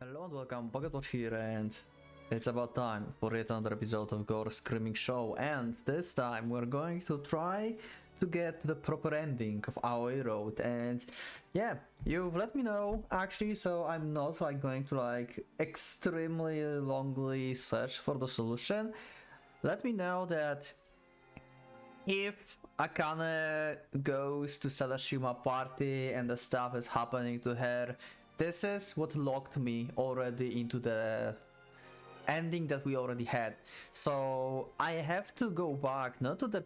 Hello and welcome, PocketWatch here, and it's about time for yet another episode of Gore Screaming Show, and this time we're going to try to get the proper ending of Aoi Road. And yeah, you've let me know actually, so I'm not going to extremely longly search for the solution. Let me know that if Akane goes to Sadashima party and the stuff is happening to her, this is what locked me already into the ending that we already had. So I have to go back, not to the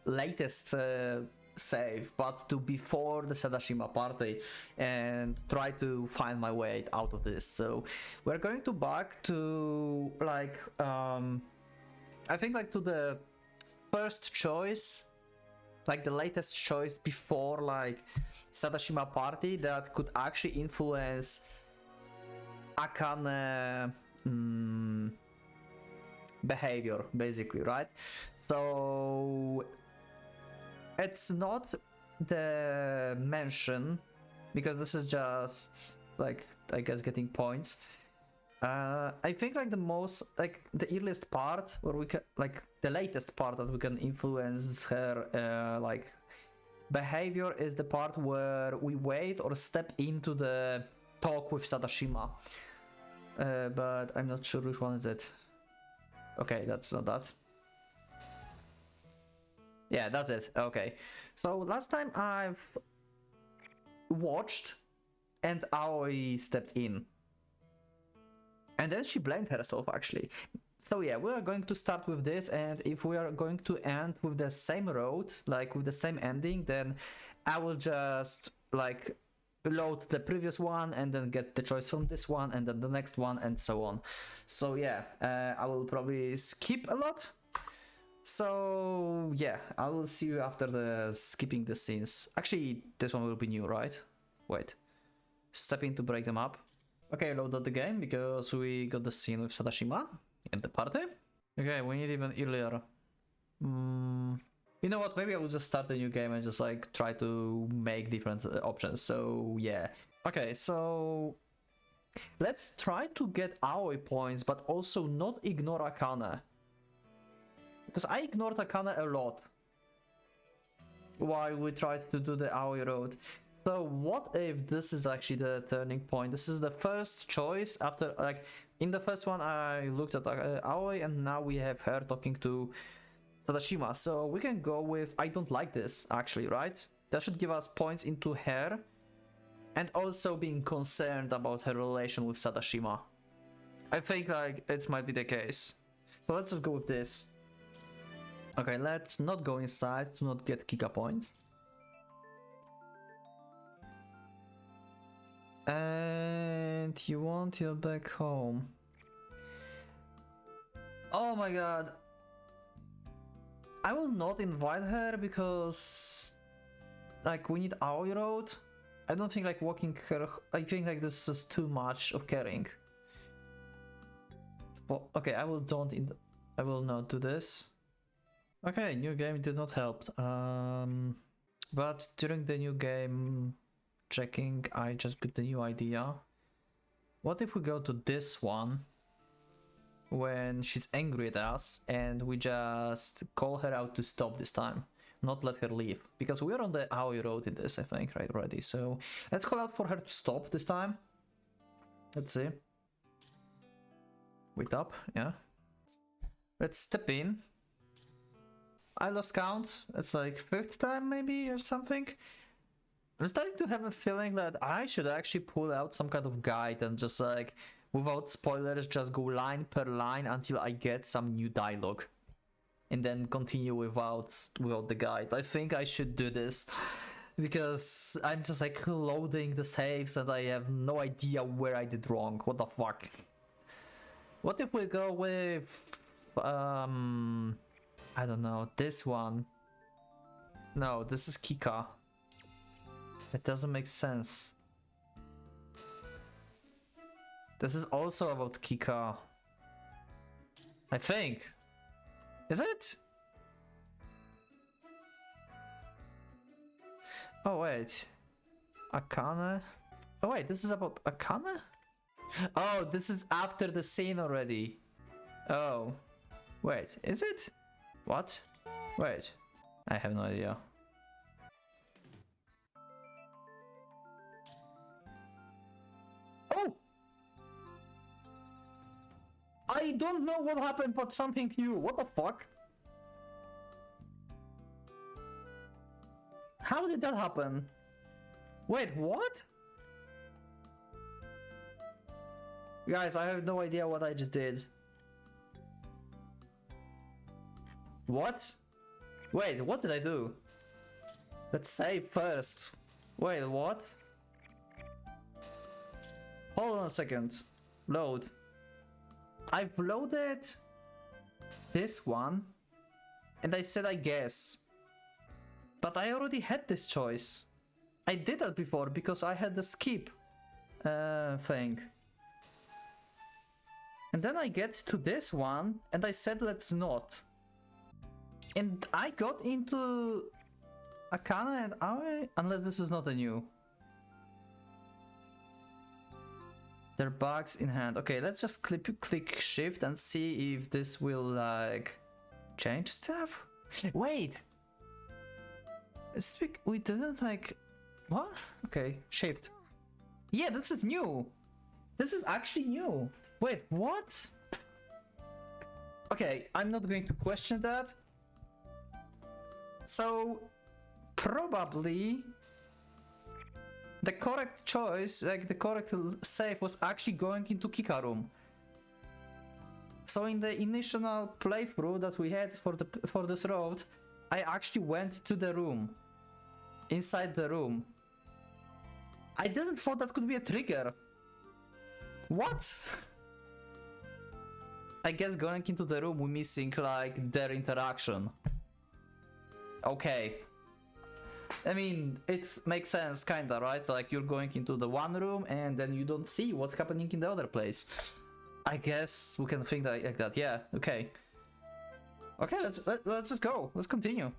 latest save, but to before the Sadashima party and try to find my way out of this. So we're going to back to I think to the first choice, the latest choice before Sadashima party that could actually influence Akane behavior, basically, right? So it's not the mention, because this is just I guess getting points. I think the most the earliest part where we can the latest part that we can influence her behavior is the part where we wait or step into the talk with Sadashima. But I'm not sure which one is it. Okay, that's not that. Yeah, that's it. Okay. So last time I've watched and Aoi stepped in. And then she blamed herself actually. So yeah, we are going to start with this, and if we are going to end with the same road, with the same ending, then I will just load the previous one and then get the choice from this one and then the next one and so on. So yeah, I will probably skip a lot. So yeah, I will see you after the skipping the scenes. Actually, this one will be new, right? Wait. Step in to break them up. Okay, load up the game because we got the scene with Sadashima in the party. Okay, we need even earlier. You know what? Maybe I will just start a new game and just try to make different options. So yeah. Okay, so let's try to get Aoi points, but also not ignore Akane. Because I ignored Akane a lot while we tried to do the Aoi road. So what if this is actually the turning point? This is the first choice after, in the first one I looked at Aoi, and now we have her talking to Sadashima. So we can go with I don't like this, actually, right? That should give us points into her, and also being concerned about her relation with Sadashima. I think it might be the case. So let's just go with this. Okay, let's not go inside to not get Kika points. And you want your back home. Oh my god. I will not invite her because we need Aoi road. I don't think walking her, I think this is too much of caring. Well, okay, I will not do this. Okay, new game did not help. But during the new game checking, I just got the new idea. What if we go to this one when she's angry at us and we just call her out to stop this time, not let her leave, because we're on the Aoi road in this, I think, right, already. So let's call out for her to stop this time. Let's see. Wait up, yeah. Let's step in. I lost count. It's fifth time maybe or something. I'm starting to have a feeling that I should actually pull out some kind of guide and just without spoilers, just go line per line until I get some new dialogue, and then continue without the guide. I think I should do this because I'm just loading the saves and I have no idea where I did wrong. What the fuck? What if we go with I don't know, this one? No, this is Kika. It doesn't make sense. This is also about Kika, I think. Is it? Oh wait. Akane? Oh wait, this is about Akane? Oh, this is after the scene already. Oh. Wait, is it? What? Wait. I have no idea. Oh! I don't know what happened, but something new. What the fuck? How did that happen? Wait, what? Guys, I have no idea what I just did. What? Wait, what did I do? Let's save first. Wait, what? Hold on a second. Load. I've loaded this one and I said I guess. But I already had this choice. I did that before because I had the skip thing. And then I get to this one and I said let's not. And I got into Akana and Aoi, unless this is not a new. There are bugs in hand. Okay, let's just click shift and see if this will like change stuff. Wait! We didn't like... What? Okay, shift. Yeah, this is new! This is actually new! Wait, what? Okay, I'm not going to question that. So, probably the correct choice, like the correct save, was actually going into Kika room. So in the initial playthrough that we had for this road, I actually went to the room, inside the room. I didn't thought that could be a trigger. What? I guess going into the room we're missing like their interaction. Okay. I mean, it makes sense, kinda, right? Like you're going into the one room and then you don't see what's happening in the other place. I guess we can think that like that. Yeah. Okay. Okay. Let's just go. Let's continue.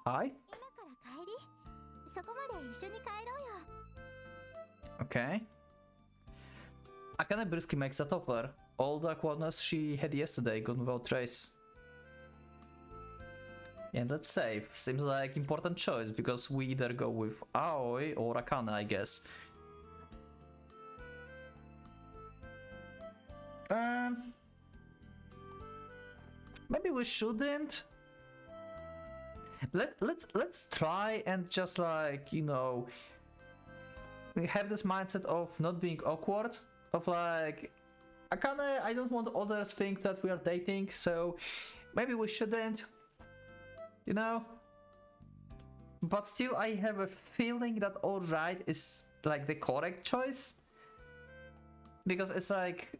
Hi. Okay. Akane briskly makes that offer. All the awkwardness she had yesterday gone without trace. And let's save. Seems like important choice because we either go with Aoi or Akane, I guess. Maybe we shouldn't. Let's try and just like, you know, have this mindset of not being awkward. Of like, Akane, I don't want others think that we are dating, so maybe we shouldn't. You know? But still, I have a feeling that alright is like the correct choice. Because it's like,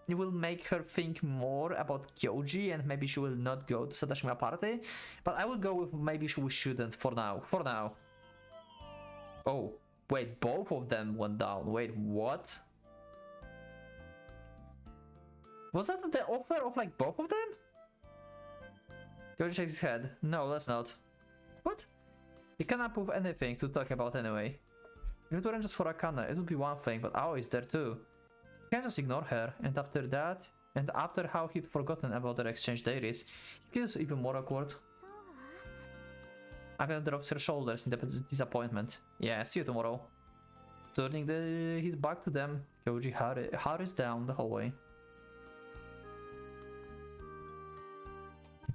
it will make her think more about Kyoji and maybe she will not go to Sadashima party. But I will go with maybe we shouldn't for now. For now. Oh, wait, both of them went down. Wait, what? Was that the offer of like both of them? Kyoji shakes his head. No, that's not. What? You cannot prove anything to talk about anyway. If it weren't just for Akane, it would be one thing, but Aoi is there too. You can't just ignore her, and after that, and after how he'd forgotten about their exchange diaries, he feels even more awkward. Akane drops her shoulders in disappointment. Yeah, see you tomorrow. Turning his back to them, Kyoji hurries down the hallway.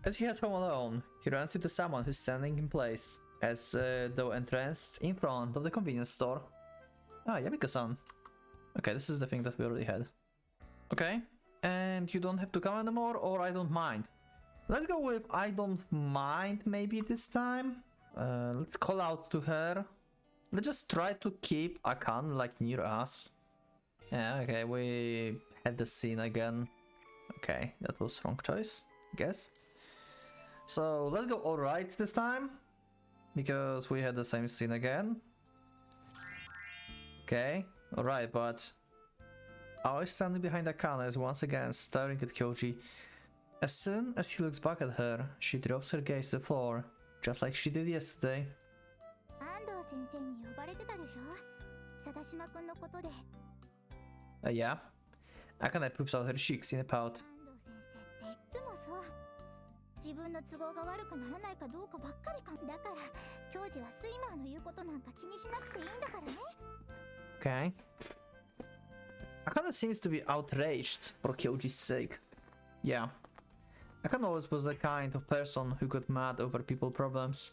As he heads home alone, he runs into someone who's standing in place, as though entranced in front of the convenience store. Ah, Yamiko-san. Okay, this is the thing that we already had. Okay, and you don't have to come anymore, or I don't mind. Let's go with I don't mind maybe this time. Let's call out to her. Let's just try to keep Akane like near us. Yeah, okay, we had the scene again. Okay, that was wrong choice, I guess. So let's go alright this time, because we had the same scene again. Okay, alright, but Aoi standing behind Akane is once again staring at Kyoji. As soon as he looks back at her, she drops her gaze to the floor, just like she did yesterday. Yeah. Akane poops out her cheeks in a pout. 安藤先生っていつもそう。自分の都合が悪くならないかどうかばっかりか。だから教授はスイマーの言うことなんか気にしなくていいんだからね。Okay. Akane seems to be outraged for Kyoji's sake. Yeah. Akane always was the kind of person who got mad over people's problems.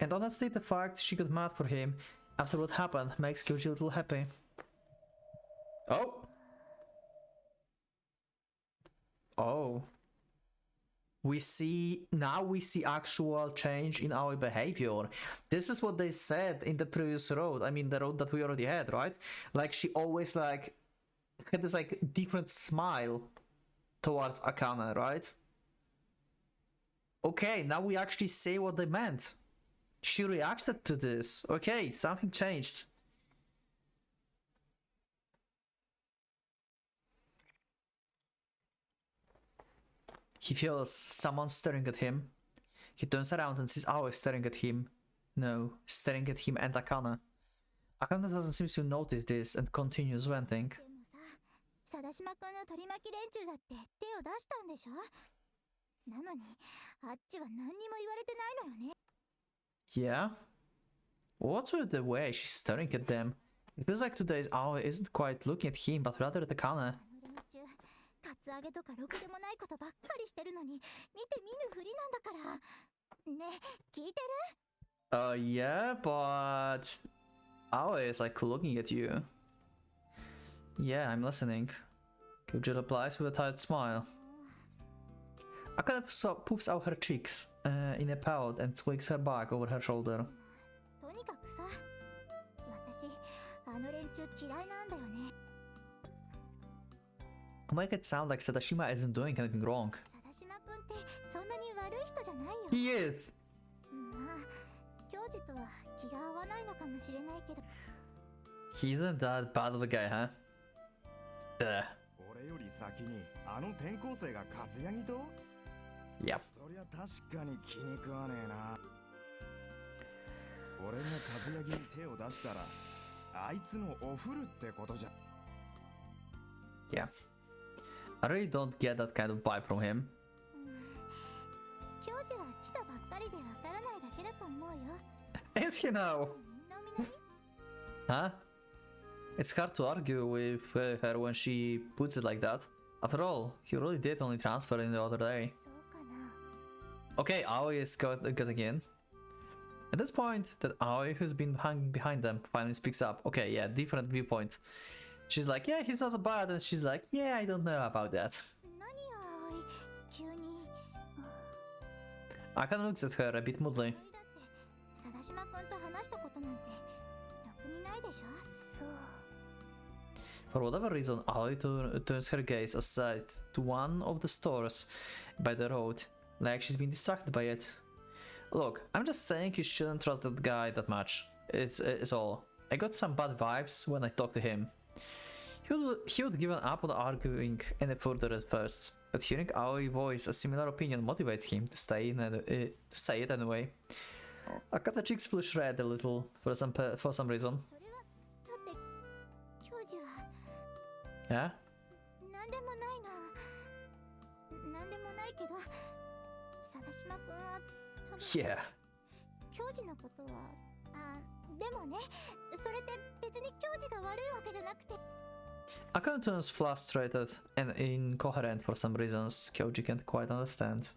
And honestly, the fact she got mad for him after what happened makes Kyoji a little happy. Oh! Oh. We see actual change in our behavior. This is what they said in the previous road. I mean, the road that we already had, right? Like, she always like had this like different smile towards Akane, right? Okay, now we actually say what they meant. She reacted to this. Okay, something changed. He feels someone staring at him. He turns around and sees Aoi staring at him. No, staring at him and Akane. Akane doesn't seem to notice this and continues venting. でもさ、貞島君の取り巻き連中だって手を出したんでしょ？なのに、あっちは何にも言われてないのよね。Yeah? What's with the way she's staring at them? It feels like today's Aoi isn't quite looking at him, but rather at Akane. カツアゲとかろくでもないことばっかりしてるのに見て見ぬふりなんだからね、聞いてる？ Yeah, but Aoi is like looking at you. Yeah, I'm listening. Kyoji replies with a tight smile. Akane poofs out her cheeks in a pout and swings her back over her shoulder. とにかくさ、私あの連中嫌いなんだよね。Make it sound like Sadashima isn't doing anything wrong. 貞島君ってそんなに悪い人じゃないよ。He is! まあ、教授とは気が合わないのかもしれないけど。He isn't that bad of a guy, huh? Duh. 俺より先にあの転校生がカズヤギと？ Yep. そりゃ確かに気に食わねえな。俺がカズヤギに手を出したら、あいつのおふるってことじゃ。Yeah. I really don't get that kind of vibe from him. 教授は来たばっかりでわからないだけだと思うよ。Is he now? みんな Huh? It's hard to argue with her when she puts it like that. After all, he really did only transfer in the other day. そうかな。Okay, Aoi is getting in. At this point, that Aoi, who's been hanging behind them, finally speaks up. Okay, yeah, different viewpoint. She's like, yeah, he's not bad, and she's like, yeah, I don't know about that. 何よ、葵。急に。Akane looks at her a bit moodily. だって貞島君と話したことなんてろくにないでしょ。そう。For whatever reason, Aoi turns her gaze aside to one of the stores by the road, like she's been distracted by it. Look, I'm just saying you shouldn't trust that guy that much. It's all. I got some bad vibes when I talked to him. He would given up on arguing any further at first, but hearing Aoi voice a similar opinion motivates him to say it anyway. Akane's cheeks flush red a little for some reason. それはだって教授は Yeah? 何でもないの。何でもないけど貞島君は多分 Yeah. 教授のことはでもね、それって別に教授が悪いわけじゃなくて。Akane turns frustrated and incoherent for some reasons Kyoji can't quite understand.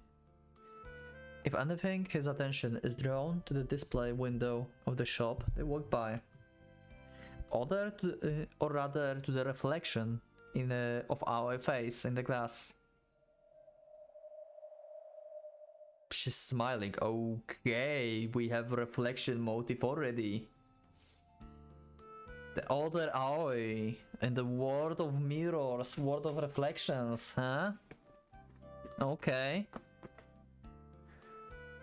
If anything, his attention is drawn to the display window of the shop they walk by, or rather to the reflection of our face in the glass. She's smiling. Okay, we have reflection motive already. The older Aoi in the world of mirrors, world of reflections, huh? Okay.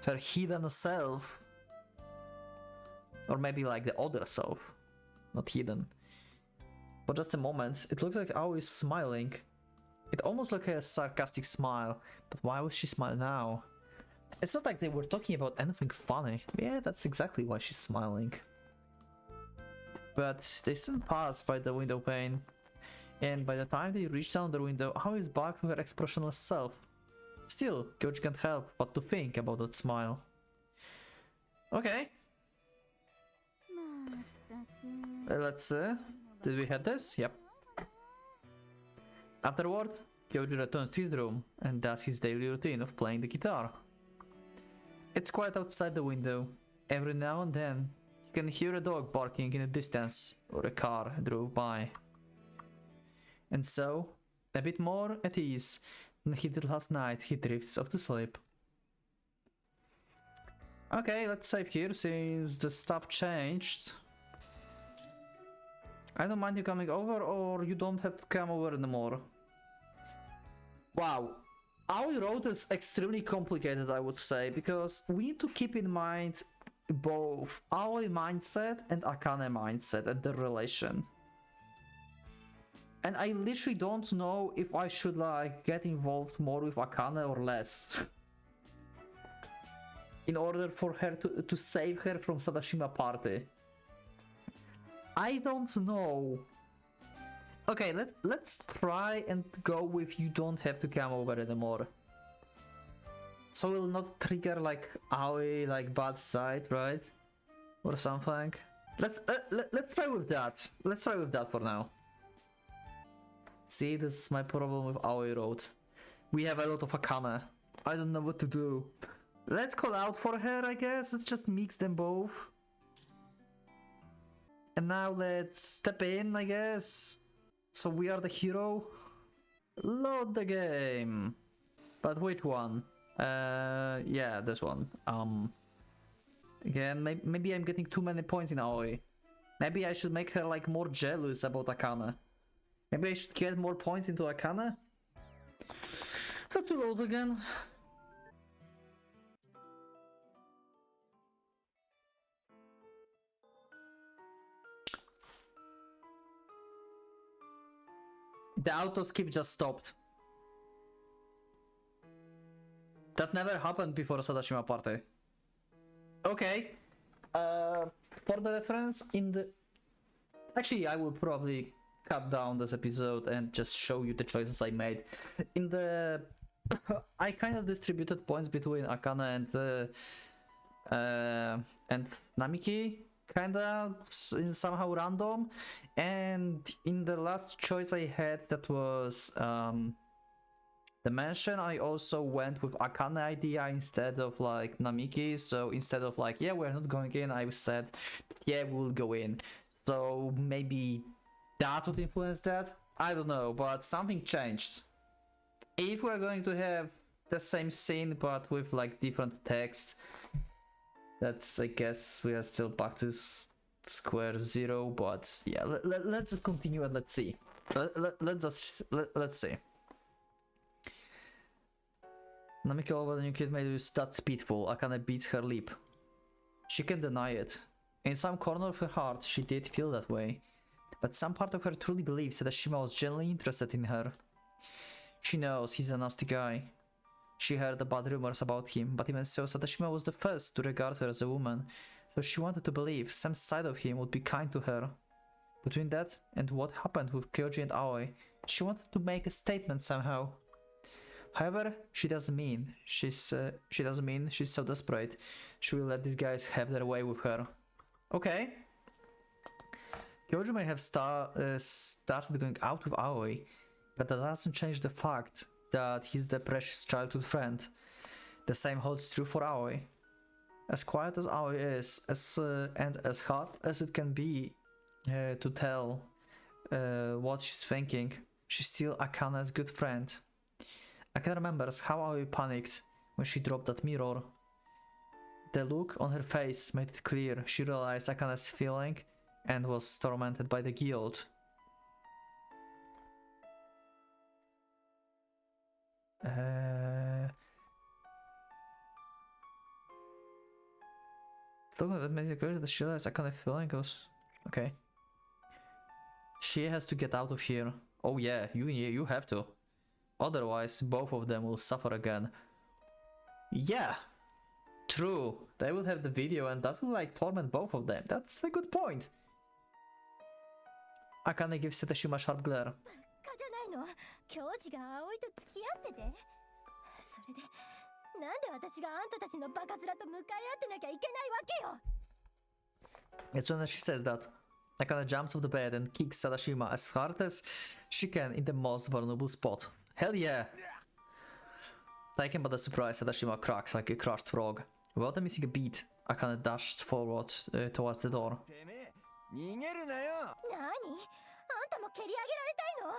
Her hidden self. Or maybe like the other self. Not hidden. For just a moment, it looks like Aoi is smiling. It almost looks like a sarcastic smile, but why would she smile now? It's not like they were talking about anything funny. Yeah, that's exactly why she's smiling. But they soon pass by the window pane. And by the time they reach down the window, Aoi is back to her expressionless self. Still, Kyoji can't help but to think about that smile. Okay. Let's see. Did we have this? Yep. Afterward, Kyoji returns to his room and does his daily routine of playing the guitar. It's quiet outside the window. Every now and then, you can hear a dog barking in the distance or a car drove by. And so, a bit more at ease than he did last night, he drifts off to sleep. Okay, let's save here since the stuff changed. I don't mind you coming over, or you don't have to come over anymore. Wow. Aoi road is extremely complicated, I would say, because we need to keep in mind both Aoi mindset and Akane mindset and their relation. And I literally don't know if I should like get involved more with Akane or less. In order for her to save her from Sadashima party. I don't know. Okay, let's try and go with you don't have to come over anymore. So we'll not trigger like Aoi like bad side, right? Or something. Let's try with that. Let's try with that for now. See, this is my problem with Aoi road. We have a lot of Akane. I don't know what to do. Let's call out for her, I guess. Let's just mix them both. And now let's step in, I guess. So we are the hero. Load the game. But which one? Yeah, this one. Again, maybe I'm getting too many points in Aoi. Maybe I should make her like more jealous about Akane. Maybe I should get more points into Akane. Have to load again. The auto skip just stopped. That never happened before Sadashima party. Okay. For the reference, in the... Actually, I will probably cut down this episode and just show you the choices I made. In the... I kind of distributed points between Akane and Namiki. Kinda somehow random, and in the last choice I had, that was the mansion, I also went with Akane idea instead of like Namiki. So instead of like, yeah, we're not going in, I said, yeah, we'll go in. So maybe that would influence that, I don't know, but something changed. If we're going to have the same scene but with like different text, that's, I guess, we are still back to square zero, but yeah, let's just continue and let's see. Let's see. Namiko over the new kid made you that speedful. Akane beats her lip. She can't deny it. In some corner of her heart, she did feel that way. But some part of her truly believes that Shima was genuinely interested in her. She knows he's a nasty guy. She heard the bad rumors about him, but even so, Sadashima was the first to regard her as a woman, so she wanted to believe some side of him would be kind to her. Between that and what happened with Kyoji and Aoi, she wanted to make a statement somehow. However, she doesn't mean she's so desperate she will let these guys have their way with her. Okay. Kyoji may have started going out with Aoi, but that doesn't change the fact that he's the precious childhood friend. The same holds true for Aoi. As quiet as Aoi is, and as hard as it can be to tell what she's thinking, she's still Akane's good friend. Akane remembers how Aoi panicked when she dropped that mirror. The look on her face made it clear she realized Akane's feeling and was tormented by the guilt. That made it clear that she realized Akane feeling goes... Okay. She has to get out of here. Oh yeah, you have to. Otherwise, both of them will suffer again. Yeah, true. They will have the video and that will like torment both of them. That's a good point. Akane gives Sadashima a sharp glare. の？教授が葵と付き合ってて。それでなんで私があんたたちのバカ面と向かい合ってなきゃいけないわけよ。 As soon as she says that, Akane jumps off the bed and kicks Sadashima as hard as she can in the most vulnerable spot. Hell yeah! Taken by the surprise, Sadashima cracks like a crushed frog. Without missing a beat, Akane dashed forward towards the door. てめえ逃げるなよ。何？あんたも蹴り上げられたいの？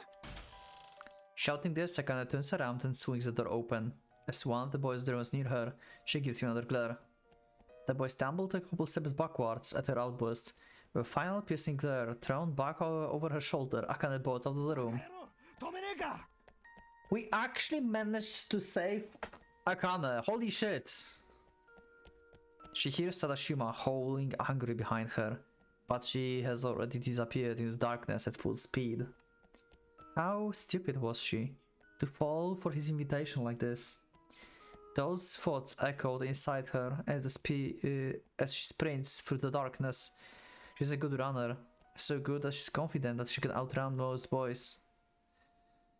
Shouting this, Akane turns around and swings the door open. As one of the boys drones near her, she gives him another glare. The boy stumbled a couple steps backwards at her outburst. With a final piercing glare thrown back over her shoulder, Akane bolts out of the room. 止めねえか。 We actually managed to save Akane. Holy shit! She hears Sadashima howling angry behind her, but she has already disappeared into darkness at full speed. How stupid was she to fall for his invitation like this? Those thoughts echoed inside her as she sprints through the darkness. She's a good runner, so good that she's confident that she can outrun most boys.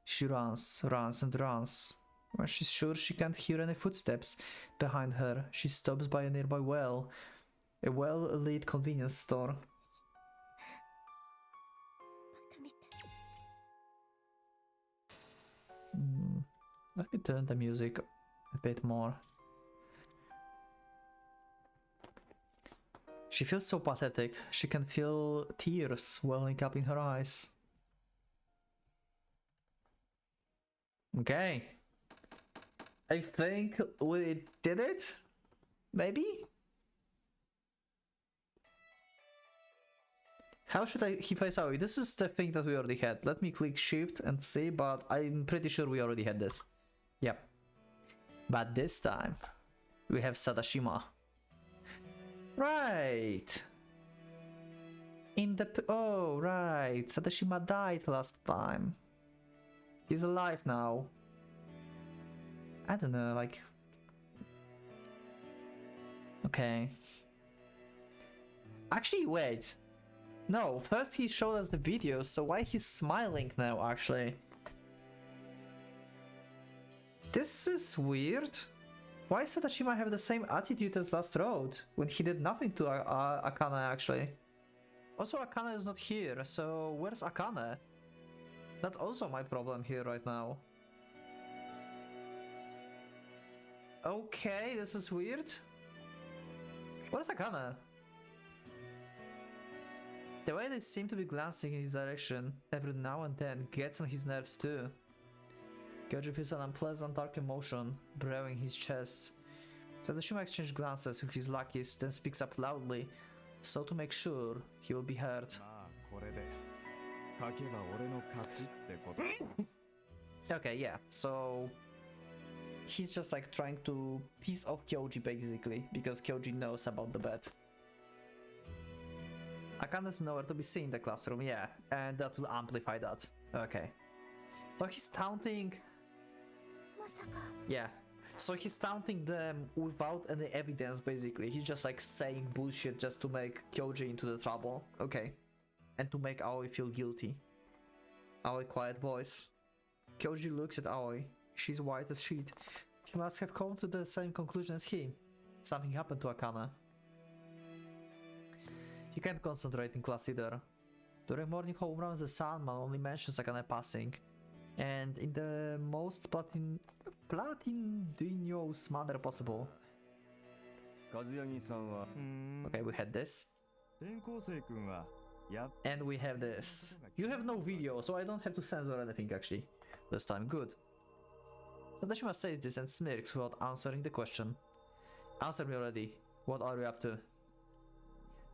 She runs, runs and runs. When she's sure she can't hear any footsteps behind her, she stops by a nearby well, a well-lit convenience store. Let me turn the music a bit more. She feels so pathetic, she can feel tears welling up in her eyes. Okay. I think we did it? Maybe? How should he face Aoi? This is the thing that we already had. Let me click shift and see, but I'm pretty sure we already had this. Yep. But this time, we have Sadashima. Right! Oh, right. Sadashima died last time. He's alive now. I don't know, like... Okay. Actually, wait. No, first he showed us the video, so why he's smiling now, actually? This is weird. Why Sadashima have the same attitude as last road, when he did nothing to Akane, actually? Also, Akane is not here, so where's Akane? That's also my problem here right now. Okay, this is weird. Where's Akane? The way they seem to be glancing in his direction every now and then gets on his nerves too. Goji feels an unpleasant dark emotion brewing his chest. Sadashima exchanges glances with his lackeys, then speaks up loudly, so to make sure he will be heard. まあこれで勝けば俺の勝ちってこと。 Okay, yeah, so he's just like trying to piss off Kyoji basically, because Kyoji knows about the bet. Akane's nowhere to be seen in the classroom, yeah, and that will amplify that. Okay. So he's taunting... Yeah. So he's taunting them without any evidence basically. He's just like saying bullshit just to make Kyoji into the trouble. Okay. And to make Aoi feel guilty. Aoi quiet voice. Kyoji looks at Aoi. She's white as sheet. She must have come to the same conclusion as he. Something happened to Akane. He can't concentrate in class either. During morning home runs, the Sandman only mentions Akane passing. And in the most platinous manner possible. Okay, we had this. And we have this. You have no video, so I don't have to censor anything actually. This time, good. Sadashima says this and smirks without answering the question. Answer me already. What are you up to?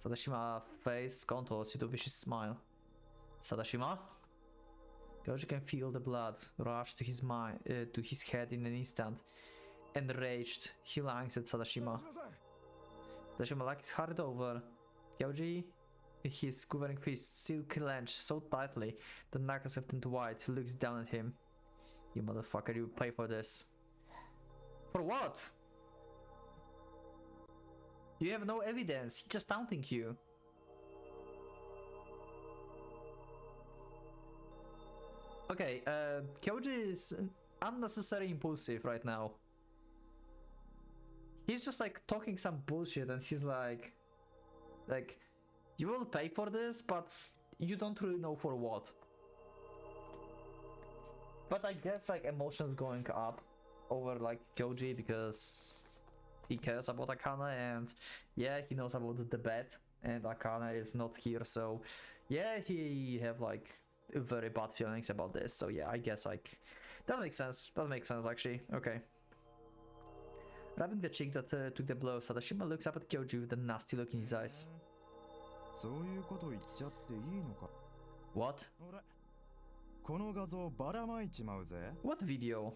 Sadashima's face contours into a vicious smile. Sadashima? Goji can feel the blood rush to his mind, to his head in an instant. Enraged, he lunges at Sadashima. Sadashima like hurried over. Kyoji, his quivering fists still clenched so tightly the knuckles have turned white, he looks down at him. You motherfucker, you pay for this. For what? You have no evidence, he's just taunting you. Okay, Kyoji is unnecessarily impulsive right now. He's just like talking some bullshit and he's like, you will pay for this, but you don't really know for what. But I guess like emotions going up over like Kyoji because he cares about Akane, and yeah, he knows about the bet, and Akane is not here, so yeah, he have like very bad feelings about this. So yeah, I guess like that makes sense. That makes sense actually. Okay. Rubbing the cheek that took the blow, Sadashima looks up at Kyoji with a nasty look in his eyes. そういうこと言っちゃっていいのか What? 俺この画像ばらまいちまうぜ What video?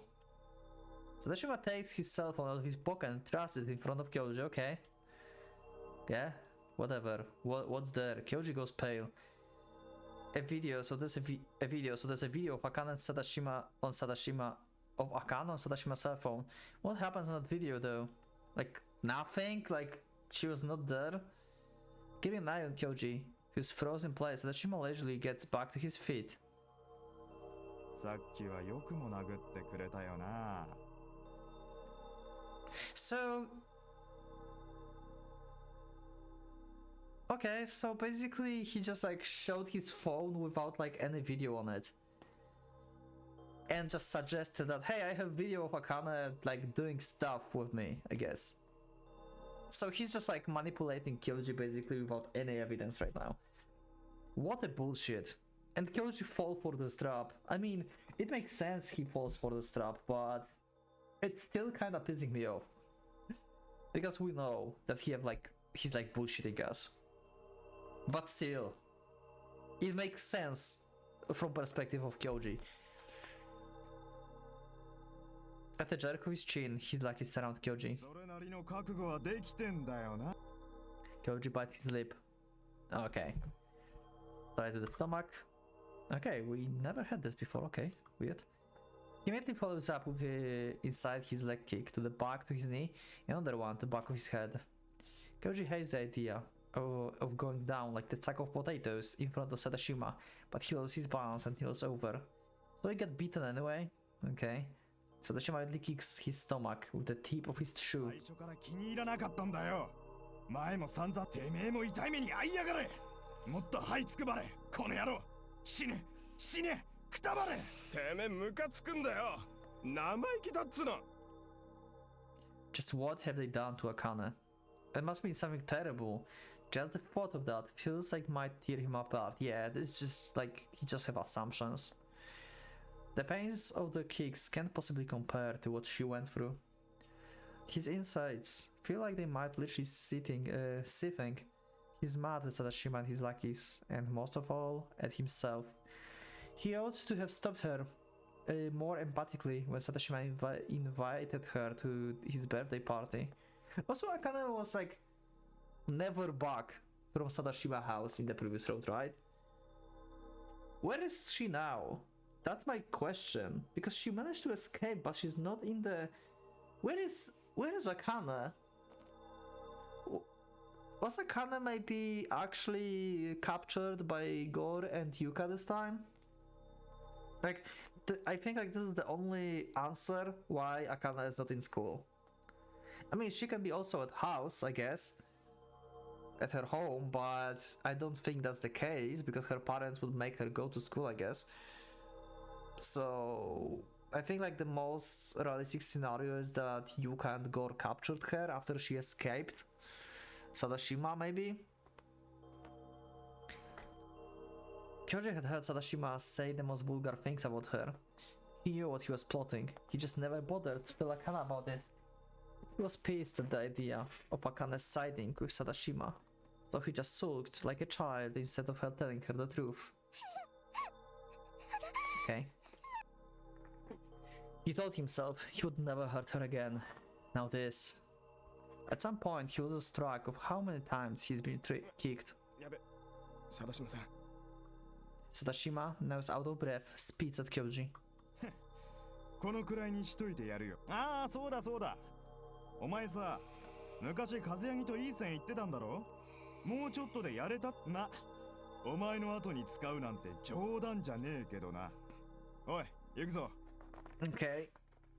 Sadashima takes his cell phone out of his pocket and thrusts it in front of Kyoji. Okay. Yeah, whatever. What's there? Kyoji goes pale. A video, so there's a video, so there's a video of Akane and Sadashima on Sadashima of Akane on Sadashima's cell phone. What happens on that video though? Like nothing? Like she was not there? Keeping an eye on Kyoji, who's frozen in place, Sadashima leisurely gets back to his feet. さっきはよくも殴ってくれたよな So okay, so basically he just like showed his phone without like any video on it. And just suggested that, hey, I have video of Akane like doing stuff with me, I guess. So he's just like manipulating Kyoji basically without any evidence right now. What a bullshit. And Kyoji falls for this trap. I mean, it makes sense he falls for this trap, but it's still kind of pissing me off. Because we know that he's like bullshitting us. But still, it makes sense from perspective of Kyoji. At the jerk of his chin, his lucky is around Kyoji. それなりの覚悟はできてんだよな Kyoji bites his lip. Okay. Side to the stomach. Okay, we never had this before. Okay, weird. He immediately follows up with inside his leg kick to the back to his knee, and another one to the back of his head. Kyoji hates the idea of going down like the sack of potatoes in front of Sadashima, but he loses his balance and heals over. So he got beaten anyway. Okay. Sadashima immediately kicks his stomach with the tip of his shoe. 最初から気に入らなかったんだよ前も散々てめえも痛い目に遭いやがれもっと這いつくばれこの野郎死ね死ねくたばれてめえムカつくんだよ生意気だっつの Just what have they done to Akane? It must be something terrible. Just the thought of that feels like might tear him apart. Yeah, it's just like he just have assumptions. The pains of the kicks can't possibly compare to what she went through. His insides feel like they might literally seething. He's mad at Sadashima and his lackeys, and most of all, at himself. He ought to have stopped her more empathically when Sadashima invited her to his birthday party. Also, Akane was like never back from Sadashima house in the previous road, right? Where is she now? That's my question, because she managed to escape, but she's not in the... Where is Akane? Was Akane maybe actually captured by Gore and Yuka this time? Like, I think like this is the only answer why Akane is not in school. I mean, she can be also at house, I guess, at her home, but I don't think that's the case, because her parents would make her go to school, I guess. So I think like the most realistic scenario is that Yuka and Gore captured her after she escaped Sadashima, maybe? Kyoji had heard Sadashima say the most vulgar things about her. He knew what he was plotting, he just never bothered to tell Akane about it. He was pissed at the idea of Akane's siding with Sadashima, so he just sulked like a child instead of her telling her the truth. Okay. He told himself he would never hurt her again. Now this. At some point he loses track of how many times he's been kicked. Sadashima, now is out of breath, spits at Kyoji. このくらいにしといてやるよああそうだそうだお前さ昔風ヤギといい線言ってたんだろもうちょっとでやれたまお前の後に使うなんて冗談じゃねえけどなおい、行くぞ。 Okay.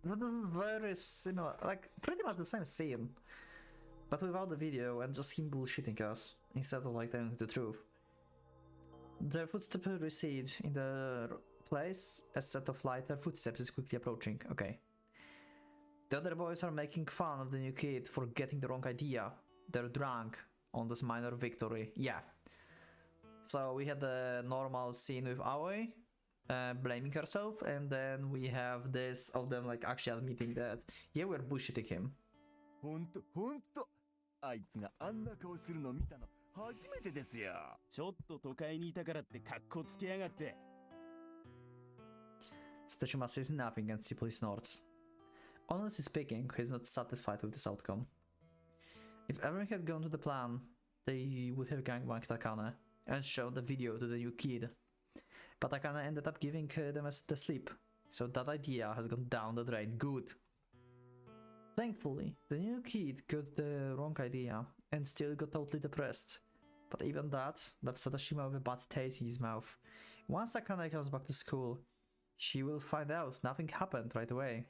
That is very similar, like pretty much the same scene, but without the video and just him bullshitting us instead of like telling the truth. The footsteps recede in the place. A set of lighter footsteps is quickly approaching. Okay. The other boys are making fun of the new kid for getting the wrong idea. They're drunk on this minor victory. Yeah. So we had the normal scene with Aoi blaming herself, and then we have this of them like actually admitting that yeah, we're bullshitting him. ほんとあいつがあんな顔するの見たの初めてですよ。ちょっと都会にいたからって格好つけやがって。 Tsushima says nothing and simply snorts. Honestly speaking, he's not satisfied with this outcome. If everything had gone to the plan, they would have gangbanged Akane and shown the video to the new kid. But Akane ended up giving them the slip, so that idea has gone down the drain. Good. Thankfully, the new kid got the wrong idea and still got totally depressed. But even that left Sadashima with a bad taste in his mouth. Once Akane comes back to school, she will find out nothing happened right away.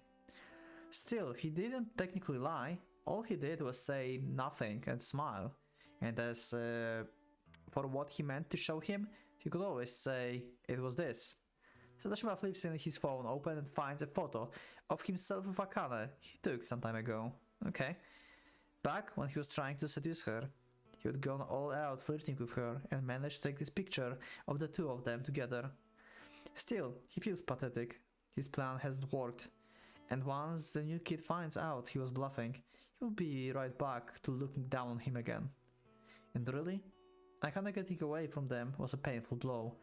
Still, he didn't technically lie. All he did was say nothing and smile. And as for what he meant to show him, he could always say it was this. Sadashima flips in his phone open and finds a photo of himself with Akane he took some time ago. Okay. Back when he was trying to seduce her, he had gone all out flirting with her and managed to take this picture of the two of them together. Still, he feels pathetic. His plan hasn't worked. And once the new kid finds out he was bluffing, he'll be right back to looking down on him again. And really, Akane getting away from them was a painful blow.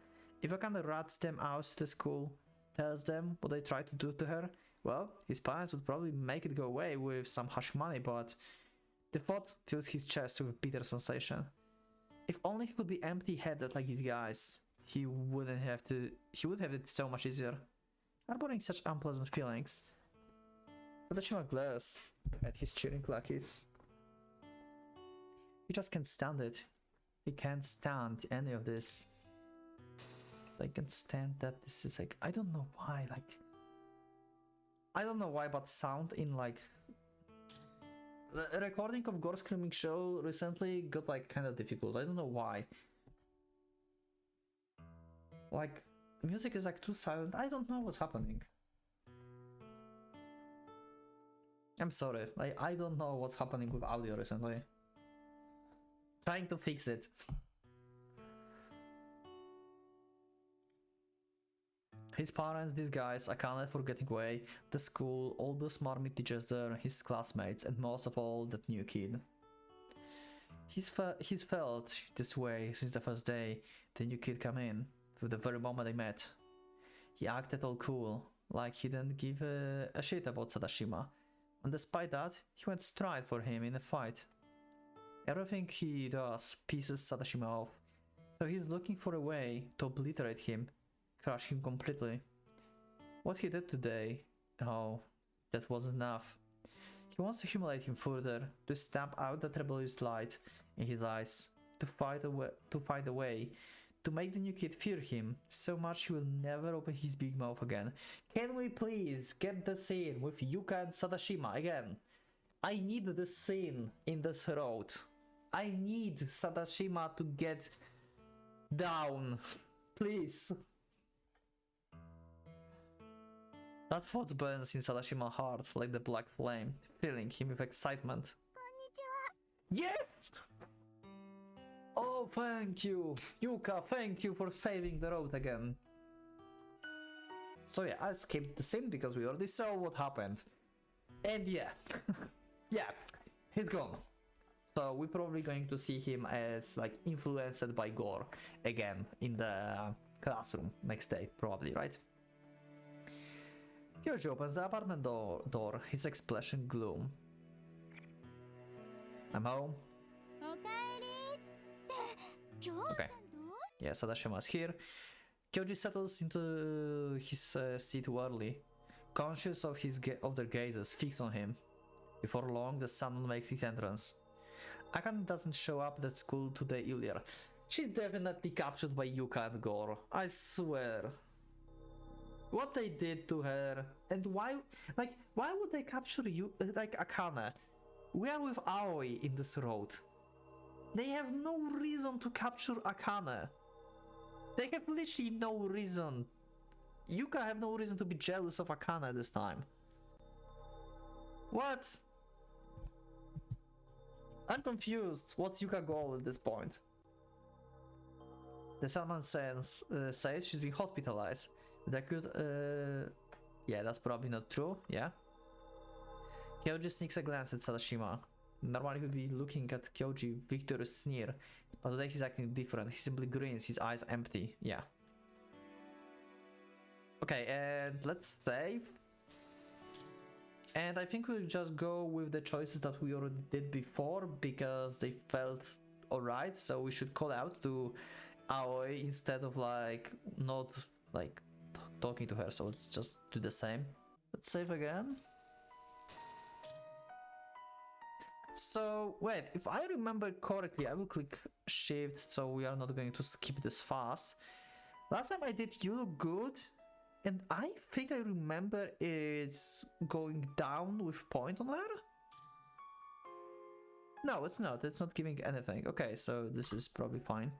If Akane rats them out to the school, tells them what they tried to do to her, well, his parents would probably make it go away with some hush money, but the thought fills his chest with a bitter sensation. If only he could be empty-headed like these guys, he would have it so much easier. Harboring such unpleasant feelings, Sadashima glares at his cheering lackeys. He just can't stand it. He can't stand any of this. I can't stand that this is like, I don't know why, like, I don't know why, but sound in like the recording of Gore Screaming Show recently got like kind of difficult. I don't know why. Like, music is like too silent. I don't know what's happening. I'm sorry, like, I don't know what's happening with audio recently. Trying to fix it. His parents, these guys, Akane for getting away, the school, all the smarmy teachers there, his classmates, and most of all, that new kid. He's felt this way since the first day the new kid came in, from the very moment they met. He acted all cool, like he didn't give a shit about Sadashima, and despite that, he went straight for him in a fight. Everything he does pisses Sadashima off, so he's looking for a way to obliterate him, crush him completely. What he did today, oh, that wasn't enough. He wants to humiliate him further, to stamp out that rebellious light in his eyes, to find a way to make the new kid fear him so much he will never open his big mouth again. Can we please get the scene with Yuka and Sadashima again? I need the scene in this road. I need Sadashima to get down. Please. That thought burns in Sadashima's heart like the black flame, filling him with excitement. Yes! Oh, thank you! Yuka, thank you for saving the road again. So yeah, I skipped the scene because we already saw what happened. And yeah, yeah, he's gone. So we're probably going to see him as like influenced by Gore again in the classroom next day, probably, right? Kyoji opens the apartment door, his expression gloom. I'm home. Okay. Yeah, Sadashima's here. Kyoji settles into his seat early, conscious of their gazes fixed on him. Before long, the sun makes its entrance. Akane doesn't show up at school today either. She's definitely captured by Yuka and Gore, I swear. what they did to her, and why would they capture you, like Akane? We are with Aoi in this road. They have no reason to capture Akane. They have literally no reason. Yuka have no reason to be jealous of Akane this time. What? I'm confused. What's Yuka's goal at this point? The Salman says she's been hospitalized. That could, yeah, that's probably not true, yeah. Kyoji sneaks a glance at Sadashima. Normally he would be looking at Kyoji, victorious sneer, but today he's acting different. He simply grins, his eyes empty, yeah. Okay, and let's save. And I think we'll just go with the choices that we already did before, because they felt alright, so we should call out to Aoi instead of like, not like talking to her, so let's just do the same. Let's save again. So wait, if I remember correctly, I will click shift so we are not going to skip this fast. Last time I did You Look Good, and I think I remember it's going down with point on her. No, it's not giving anything. Okay, so this is probably fine.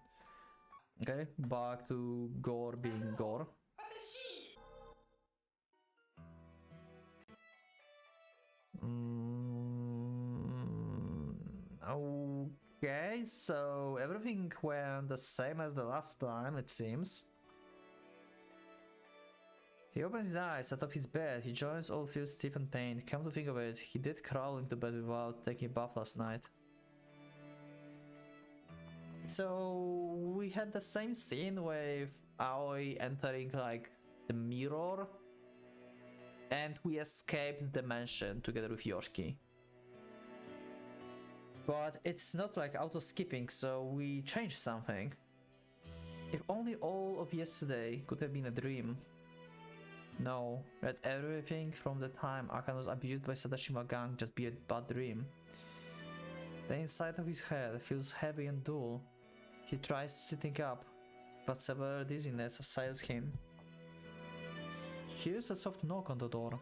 Okay, back to Gore being Gore. Okay, so everything went the same as the last time, it seems. He opens his eyes atop his bed. He joins all feels stiff and pain. Come to think of it, he did crawl into bed without taking a bath last night. So we had the same scene with Aoi entering like the mirror, and we escaped the mansion together with Yoshiki. But it's not like auto skipping, so we changed something. If only all of yesterday could have been a dream. No, let everything from the time Akane was abused by Sadashima gang just be a bad dream. The inside of his head feels heavy and dull. He tries sitting up, but severe dizziness assails him. He hears a soft knock on the door.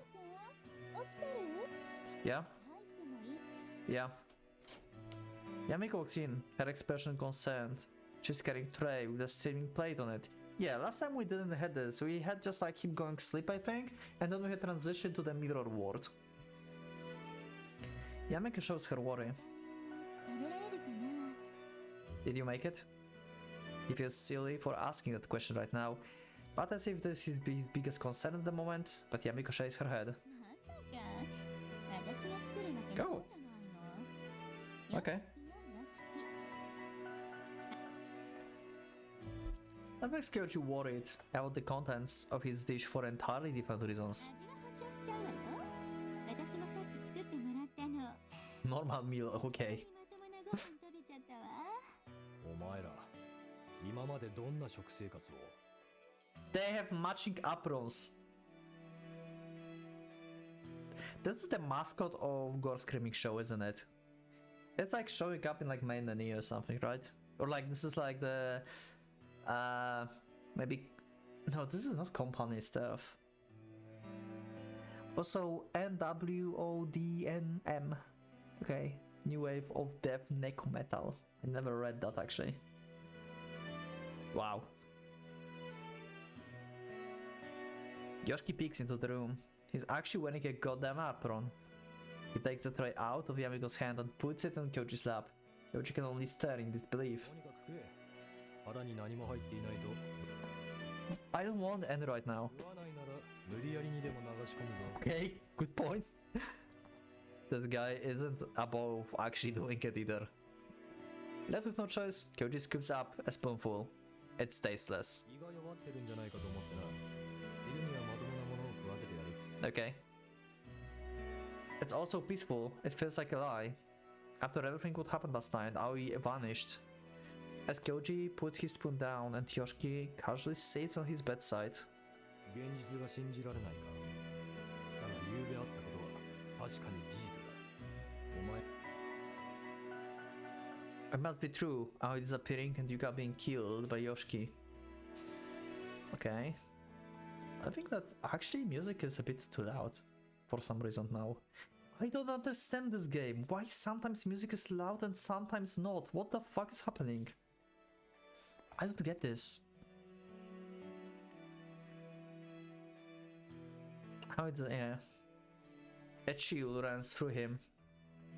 Yeah? Yeah. Yamiko walks in, her expression concerned. She's carrying a tray with a steaming plate on it. Yeah, last time we didn't have this, we had just like him going sleep, I think, and then we had transitioned to the mirror world. Yamiko shows her worry. Did you make it? He feels silly for asking that question right now, but as if this is his biggest concern at the moment, but Yamiko shakes her head. Go! Okay. That makes Kyoji worried about the contents of his dish for entirely different reasons. Normal meal, okay. They have matching aprons. This is the mascot of Gore Screaming Show, isn't it? It's like showing up in like main menu or something, right? Or like this is like the maybe no, this is not company stuff. Also NWODNM. Okay, new wave of death neko metal. I never read that actually. Wow. Yoshiki peeks into the room. He's actually wearing a goddamn apron. He takes the tray out of Yamiko's hand and puts it on Kyoji's lap. Kyoji can only stare in disbelief. I don't want any right now. Okay, good point. This guy isn't above actually doing it either. Left with no choice, Kyoji scoops up a spoonful. It's tasteless. Okay. It's also peaceful, it feels like a lie. After everything what happened last night, Aoi vanished. As Kyoji puts his spoon down and Yoshiki casually sits on his bedside. It must be true, Aoi disappearing and Yuka being killed by Yoshiki. Okay. I think that actually music is a bit too loud for some reason now. I don't understand this game. Why sometimes music is loud and sometimes not? What the fuck is happening? I don't get this. How it's yeah. A chill runs through him.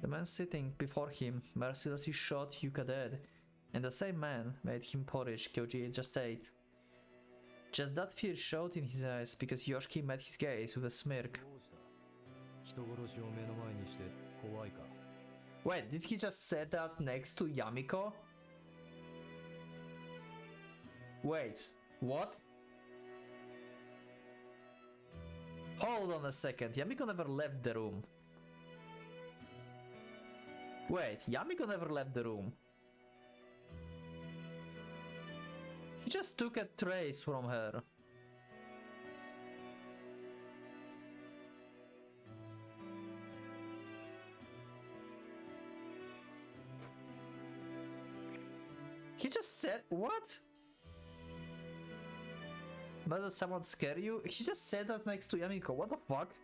The man sitting before him mercilessly shot Yuka dead, and the same man made him porridge Kyoji just ate. Just that fear showed in his eyes because Yoshiki met his gaze with a smirk. Wait, did he just say that next to Yamiko? Wait, what? Hold on a second, Yamiko never left the room. Wait, Yamiko never left the room. He just took a trace from her. He just said, what? But does someone scare you? He just said that next to Yamiko, what the fuck?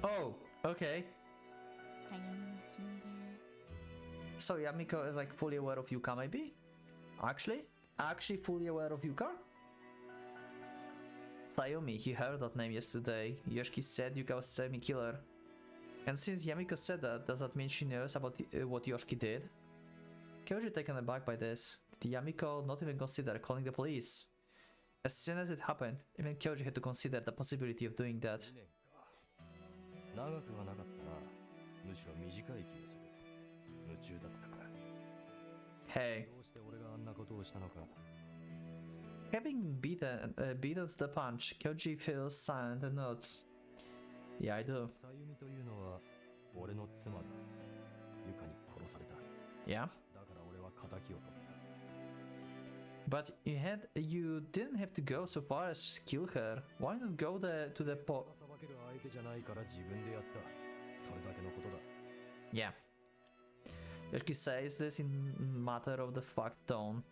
Oh, okay. So Yamiko is like fully aware of Yuka maybe? Actually fully aware of Yuka? Sayumi, he heard that name yesterday. Yoshiki said Yuka was Sayumi killer. And since Yamiko said that, does that mean she knows about what Yoshiki did? Kyoji taken aback by this. Did Yamiko not even consider calling the police? As soon as it happened, even Kyoji had to consider the possibility of doing that. Hey. Having beaten to the punch, Kyoji feels silent and nods. Yeah, I do. Yeah? But you didn't have to go so far as to kill her. Why not go to the Yeah. Yoshiki says this in matter of the fact tone.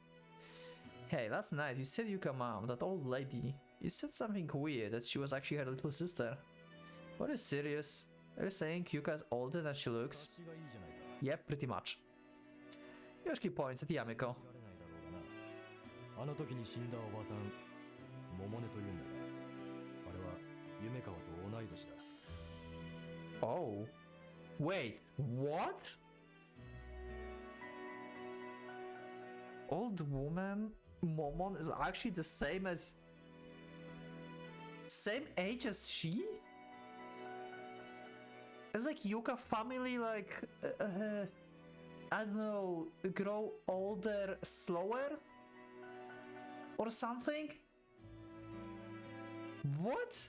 Hey, last night you said Yuka mom, that old lady, you said something weird that she was actually her little sister. Are you serious? Are you saying Yuka is older than she looks? Yeah, pretty much. Yoshiki points at Yamiko. Oh. Wait, what? Old woman Momon is actually the same age as she? It's like Yuka family like I don't know, grow older slower or something? What?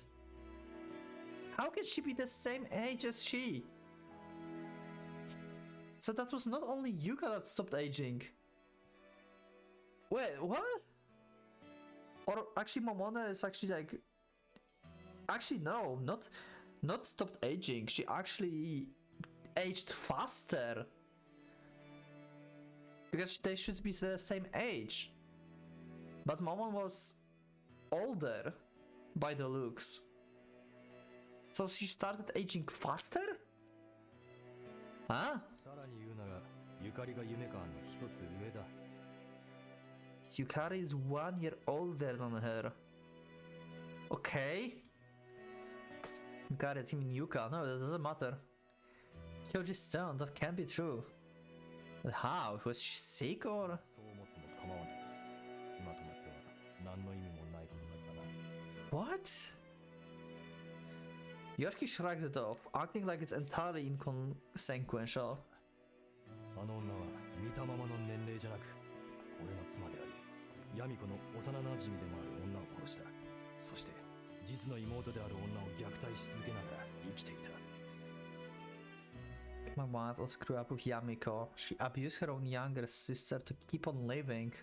How can she be the same age as she? So that was not only Yuka that stopped aging. Wait, what? Or actually Momona is actually like... Actually no, not stopped aging, she actually aged faster. Because they should be the same age. But Momon was older by the looks. So she started aging faster? Huh? Yukari is 1 year older than her. Okay. Yukari, I mean Yuka. No, that doesn't matter. Kyoji Stone, that can't be true. But how? Was she sick or? What? Yoshiki shrugs it off, acting like it's entirely inconsequential. My wife will screw up with Yamiko. She abused her own younger sister to keep on living.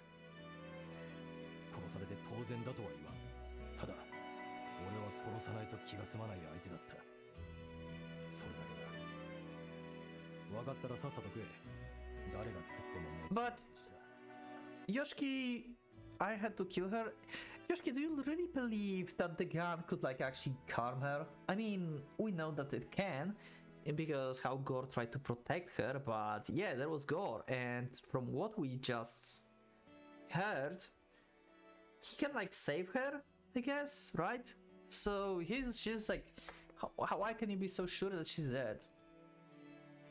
But Yoshiki, I had to kill her. Yoshiki, do you really believe that the gun could like actually harm her? I mean, we know that it can, because how Gore tried to protect her, but yeah, there was Gore, and from what we just heard, he can like save her, I guess, right? So she's like, why can you be so sure that she's dead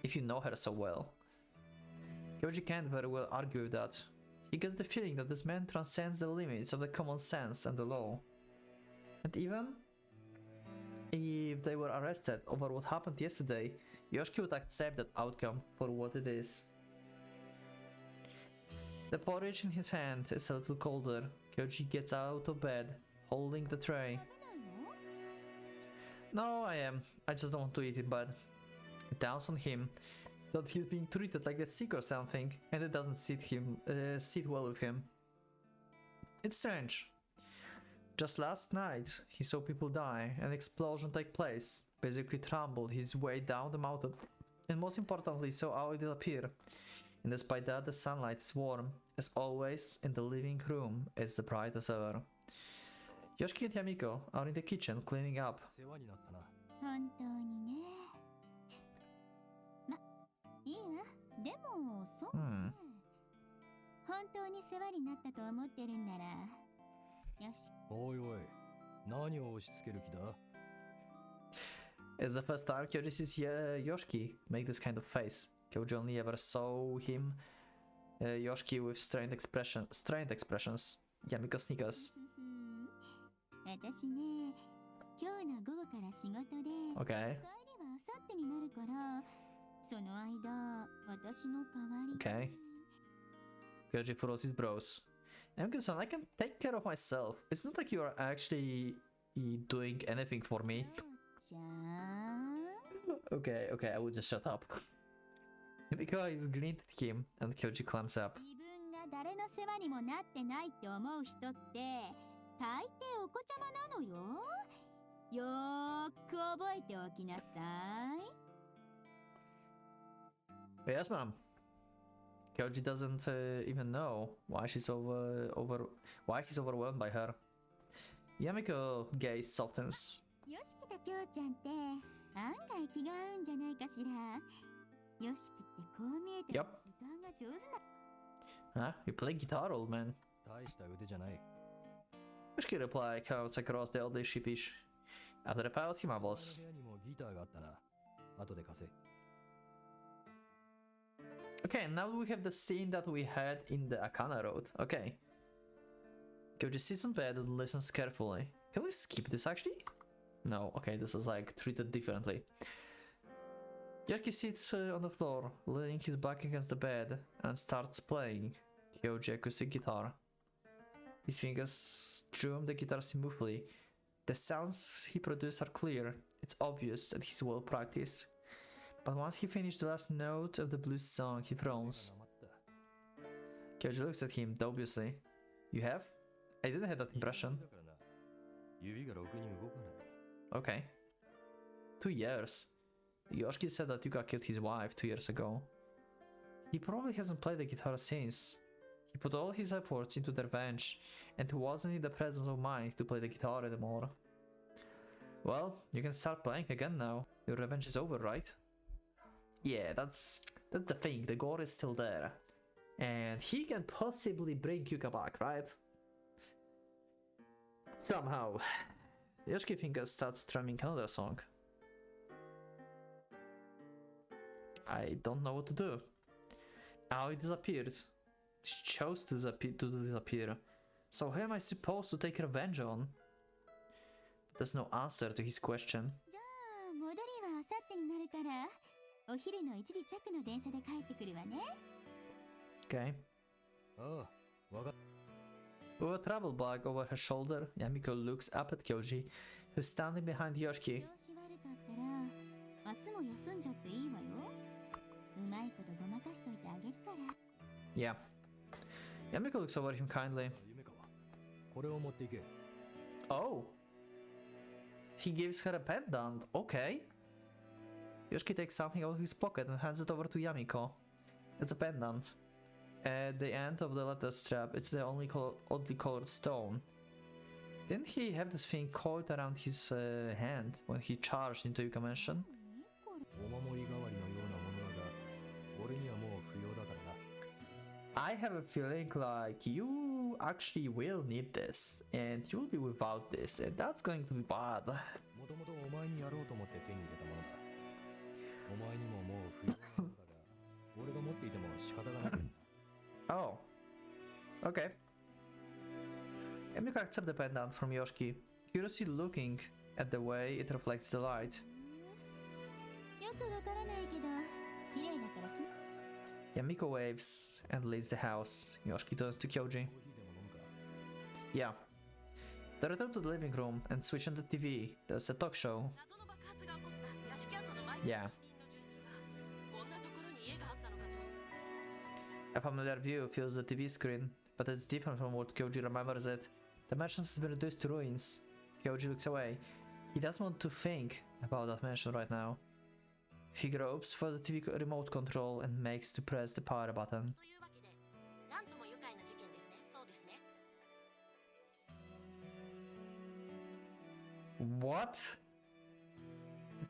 if you know her so well? Kyoji can't very well argue with that. He gets the feeling that this man transcends the limits of the common sense and the law. And even if they were arrested over what happened yesterday, Yoshiki would accept that outcome for what it is. The porridge in his hand is a little colder. Kyoji gets out of bed, holding the tray. No, I am. I just don't want to eat it, but it dawns on him that he's being treated like a sick or something, and it doesn't sit well with him. It's strange. Just last night, he saw people die, an explosion take place, basically trampled his way down the mountain, and most importantly, saw Aoi disappear. And despite that, the sunlight is warm, as always, in the living room, it's the bright as ever. Yoshiki and Yamiko are in the kitchen cleaning up. 本当にね。ま、いいわ。でも、そうね。本当に世話になったと思ってるんなら、よし。おいおい、何を押し付ける気だ? It's the first time Kyoji sees Yoshiki make this kind of face. Kyoji only ever saw him, Yoshiki with strained expressions. Yamiko snickers. 私ね、今日の午後から仕事で、 Okay. 帰りは明後日になるから、その間、私の代わりに。 Okay. Kyoji furrows his brows. Yamiko-san, I can take care of myself. It's not like you are actually doing anything for me. じゃーん。 Okay, I will just shut up. Yamiko is grinning at him, and Kyoji climbs up. 自分が誰の世話にもなってないって思う人って、大抵お子ちゃまなのよ。よーく覚えておきなさい。 Yes, ma'am. Kyoji doesn't even know why she's why he's overwhelmed by her. Yamiko's gaze softens. よしきときょうちゃんって案外気が合うんじゃないかしら。よしきってこう見えてギターが上手な。Huh? You play guitar, old man? 大した腕じゃない。 Yoshiki reply comes across the oldest sheepish. After a pause, he mumbles. 部屋にもギターがあったな。後で貸せ。 Okay, now we have the scene that we had in the Akana Road. Okay. Kyoji sits on bed and listens carefully. Can we skip this actually? No, okay, this is like treated differently. Yoshiki sits on the floor, leaning his back against the bed, and starts playing Kyoji acoustic guitar. His fingers strum the guitar smoothly. The sounds he produces are clear. It's obvious that he's well practiced. But once he finished the last note of the blues song, he frowns. Kyoji looks at him dubiously. You have? I didn't have that impression. 指がろくに動かない。 Okay. 2 years. Yoshiki said that Yuka killed his wife 2 years ago. He probably hasn't played the guitar since. He put all his efforts into the revenge, and he wasn't in the presence of mind to play the guitar anymore. Well, you can start playing again now. Your revenge is over, right? Yeah, that's the thing. The Gore is still there. And he can possibly bring Yuka back, right? Somehow. Yoshiki fingers starts strumming another song. I don't know what to do. Now it disappeared. She chose to disappear. So who am I supposed to take revenge on? There's no answer to his question. じゃあ戻りは明後日になるからお昼の1時着の電車で帰ってくるわね。 Okay. ああ、わかっ With a travel bag over her shoulder, Yamiko looks up at Kyoji, who's standing behind Yoshiki. 調子悪かったら明日も休んじゃっていいわよ。うまいことごまかしといてあげるから。 Yeah. Yamiko looks over him kindly. 夢か。これを持っていけ。 Oh. He gives her a pendant. Okay. Yoshiki takes something out of his pocket and hands it over to Yamiko. It's a pendant. At the end of the letter strap, it's the only oddly colored stone. Didn't he have this thing coiled around his hand when he charged into Yuka Mansion? お守り代わりのようなものだが、俺にはもう不要だからな。 I have a feeling like you actually will need this, and you'll be without this, and that's going to be bad. もともとお前にやろうと思って手に入れたものだ。お前にももう不要なものだが、俺が持っていても仕方がない。 Oh. Okay. Emika accepts the pendant from Yoshiki, curiously looking at the way it reflects the light. よくわからないけど綺麗だからす。 Yamiko waves and leaves the house. Yoshiki turns to Kyoji. コーヒーでも飲むか。 Yeah. They return to the living room and switch on the TV. There's a talk show. Yeah. A familiar view fills the TV screen, but it's different from what Kyoji remembers it. The mansion has been reduced to ruins. Kyoji looks away. He doesn't want to think about that mansion right now. He gropes for the TV remote control and makes to press the power button. What?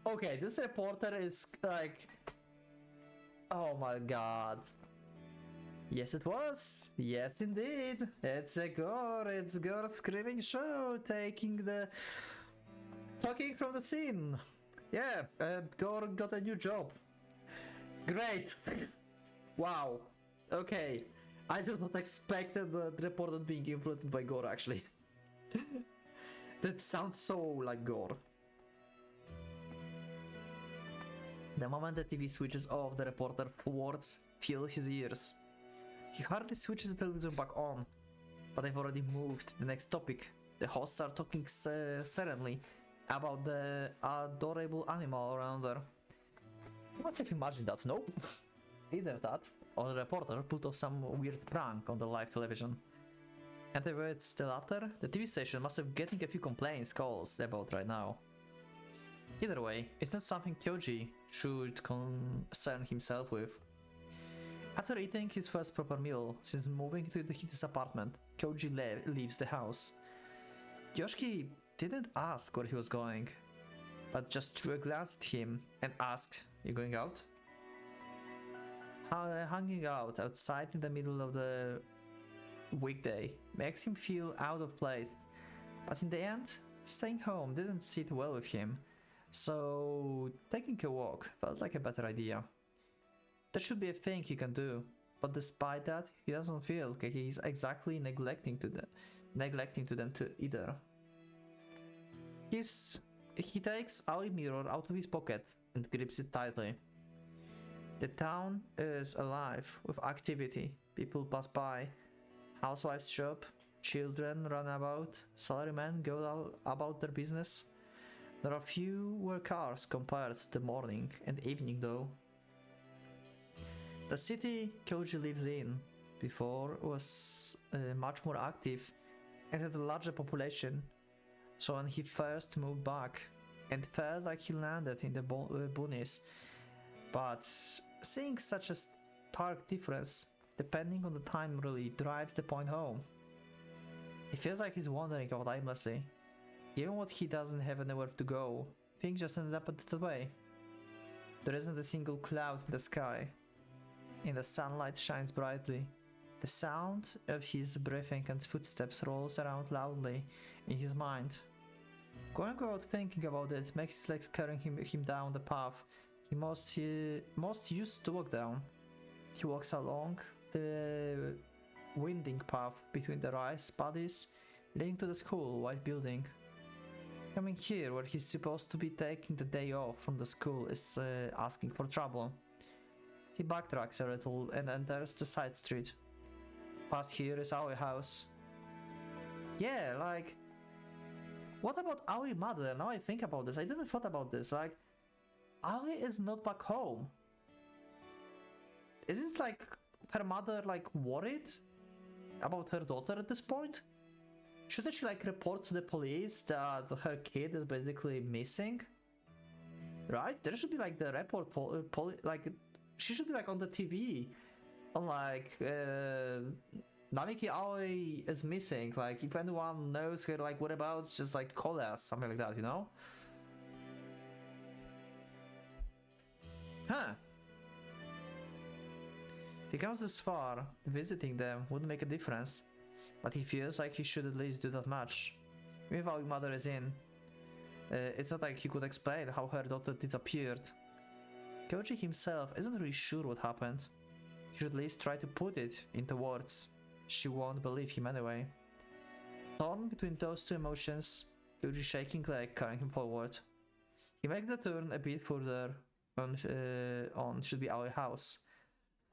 Okay, this reporter is like... Oh my god. Yes, it was. Yes, indeed. It's Gore Screaming Show talking from the scene. Yeah, Gore got a new job. Great. Wow. Okay. I did not expect the reporter being influenced by Gore, actually. That sounds so like Gore. The moment the TV switches off, the reporter's words fill his ears. He hardly switches the television back on, but they've already moved to the next topic. The hosts are talking serenely about the adorable animal around her. You must have imagined that, no? Either that, or the reporter pulled off some weird prank on the live television. And if it's the latter, the TV station must have getting a few calls about right now. Either way, it's not something Kyoji should concern himself with. After eating his first proper meal since moving to his apartment, Kyoji leaves the house. Yoshiki didn't ask where he was going, but just threw a glance at him and asked, "You going out?" Hanging out outside in the middle of the weekday makes him feel out of place, but in the end, staying home didn't sit well with him, so taking a walk felt like a better idea. That should be a thing he can do, but despite that, he doesn't feel like he's exactly neglecting to them either. He takes Aoi mirror out of his pocket and grips it tightly. The town is alive with activity. People pass by, housewives shop, children run about, salarymen go about their business. There are fewer cars compared to the morning and evening though. The city Kyoji lives in before was much more active and had a larger population, so when he first moved back and felt like he landed in the boonies, but seeing such a stark difference depending on the time really drives the point home. It feels like he's wandering about aimlessly. Given what he doesn't have anywhere to go, things just ended up that way. There isn't a single cloud in the sky, and the sunlight shines brightly. The sound of his breathing and footsteps rolls around loudly in his mind. Going without thinking about it makes his legs carrying him down the path he most used to walk down. He walks along the winding path between the rice paddies leading to the school white building. Coming here where he's supposed to be taking the day off from the school is asking for trouble. He backtracks a little and enters the side street. Past here is Aoi house. Yeah, like, what about Aoi mother? Now I think about this, I didn't thought about this, like, Aoi is not back home. Isn't like her mother like worried about her daughter at this point? Shouldn't she like report to the police that her kid is basically missing? Right? There should be like the report, like she should be like on the TV Like, Namiki Aoi is missing. Like, if anyone knows her, like, whereabouts, just like call us, something like that, you know? Huh. If he comes this far, visiting them wouldn't make a difference. But he feels like he should at least do that much. Even if mother is in, it's not like he could explain how her daughter disappeared. Kyoji himself isn't really sure what happened. He should at least try to put it into words. She won't believe him anyway. Torn between those two emotions, Kyoji's shaking leg carrying him forward. He makes the turn a bit further on should be our house,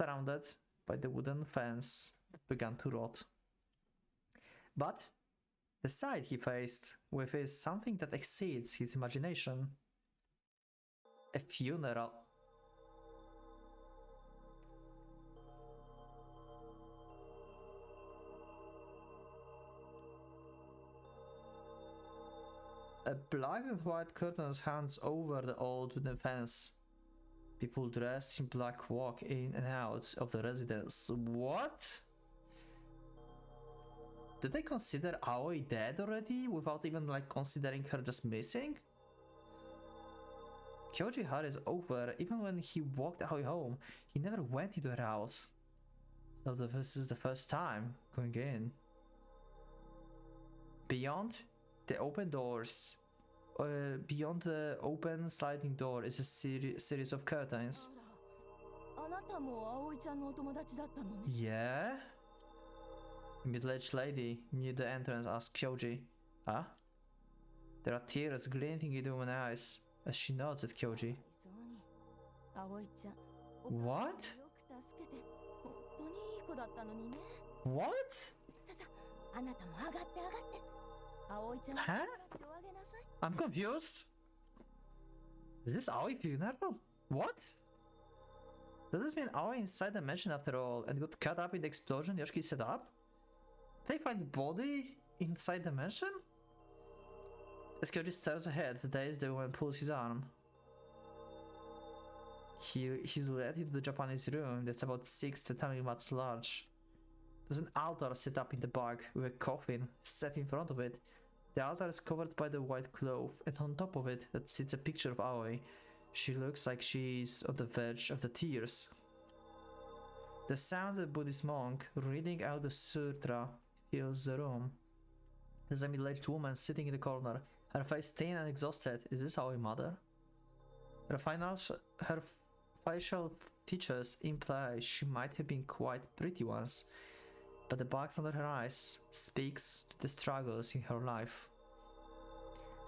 surrounded by the wooden fence that began to rot. But the sight he faced with is something that exceeds his imagination. A funeral. A black and white curtains hangs over the old wooden fence. People dressed in black walk in and out of the residence. What? Do they consider Aoi dead already without even like considering her just missing? Kyoji hurries over. Even when he walked Aoi home, he never went into her house. So this is the first time going in. Beyond the open doors, beyond the open sliding door is a series of curtains. Yeah? A middle-aged lady near the entrance asked Kyoji, "Huh?" There are tears glinting in the woman's eyes as she nods at Kyoji. What? What? Huh? I'm confused. Is this Aoi funeral? What? Does this mean Aoi inside the mansion after all and got cut up in the explosion Yoshiki set up? They find the body inside the mansion? As Kyoji stares ahead, dazed, the woman pulls his arm. He's led into the Japanese room that's about 6 tatami mats large. There's an altar set up in the back with a coffin set in front of it. The altar is covered by the white cloth, and on top of it that sits a picture of Aoi. She looks like she's on the verge of the tears. The sound of a Buddhist monk reading out the sutra fills the room. There's a middle-aged woman sitting in the corner, her face thin and exhausted. Is this Aoi mother? Her facial features imply she might have been quite pretty once, but the bags under her eyes speaks to the struggles in her life.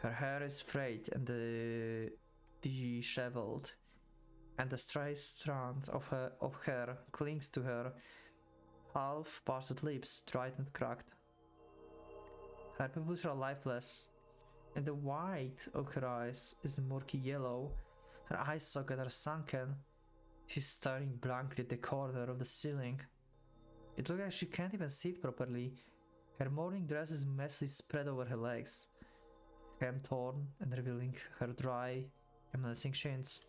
Her hair is frayed and disheveled, and the stray strand of hair clings to her half-parted lips, dried and cracked. Her pupils are lifeless, and the white of her eyes is murky yellow. Her eye sockets are sunken. She's staring blankly at the corner of the ceiling. It looks like she can't even sit properly. Her morning dress is messily spread over her legs, its hem torn and revealing her dry and menacing shins.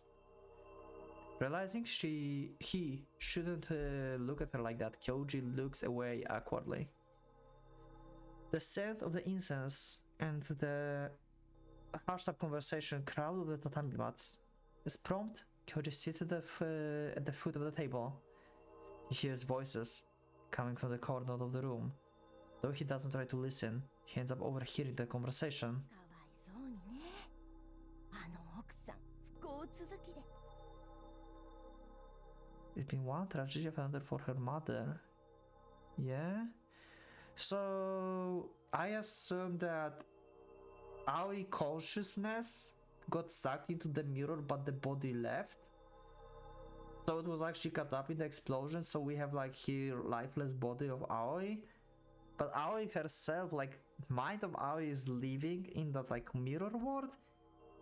Realizing he shouldn't look at her like that, Kyoji looks away awkwardly. The scent of the incense and the hushed-up conversation crowd of the tatami mats. As prompt, Kyoji sits at the foot of the table. He hears voices coming from the corner of the room. Though he doesn't try to listen, he ends up overhearing the conversation. It's been one tragedy after another for her mother. Yeah? So I assume that Aoi consciousness got sucked into the mirror but the body left. So it was actually cut up in the explosion, so we have like here lifeless body of Aoi. But Aoi herself, like mind of Aoi is living in that like mirror world.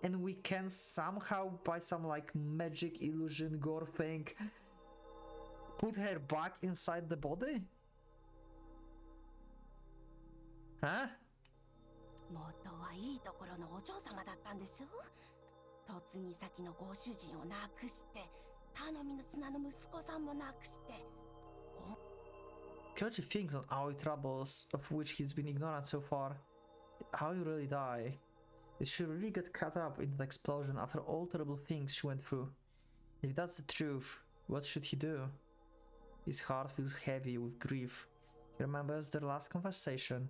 And we can somehow by some like magic illusion gore thing put her back inside the body? Huh? 元はいいところのお嬢様だったんでしょ。嫁ぎ先のご主人を亡くして、頼みの綱の息子さんも亡くして、Kyoji thinks on Aoi troubles, of which he's been ignorant so far. Did Aoi really die? Did she really get caught up in that explosion after all terrible things she went through? If that's the truth, what should he do? His heart feels heavy with grief. He remembers their last conversation,